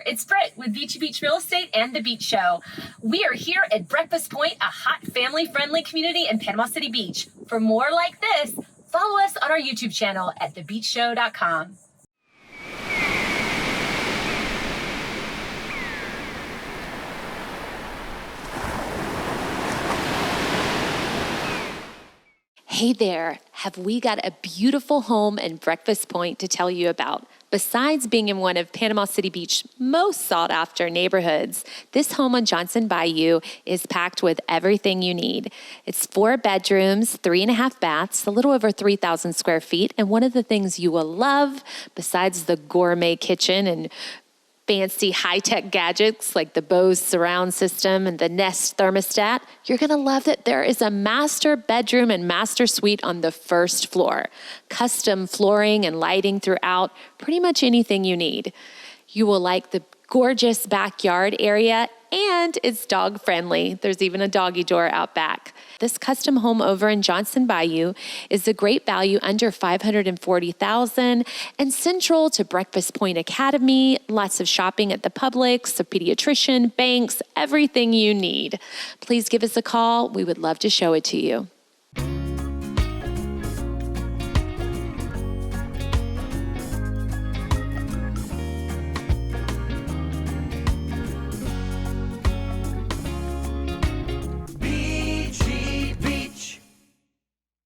it's Britt with Beachy Beach Real Estate and The Beach Show. We are here at Breakfast Point, a hot family-friendly community in Panama City Beach. For more like this, follow us on our YouTube channel at thebeachshow.com. Hey there, have we got a beautiful home and Breakfast Point to tell you about? Besides being in one of Panama City Beach's most sought after neighborhoods, this home on Johnson Bayou is packed with everything you need. It's 4 bedrooms, 3.5 baths, a little over 3,000 square feet. And one of the things you will love, besides the gourmet kitchen and fancy high-tech gadgets like the Bose surround system and the Nest thermostat, you're gonna love that there is a master bedroom and master suite on the first floor. Custom flooring and lighting throughout, pretty much anything you need. You will like the gorgeous backyard area, and it's dog friendly. There's even a doggy door out back. This custom home over in Johnson Bayou is a great value under $540,000 and central to Breakfast Point Academy, lots of shopping at the Publix, a pediatrician, banks, everything you need. Please give us a call. We would love to show it to you.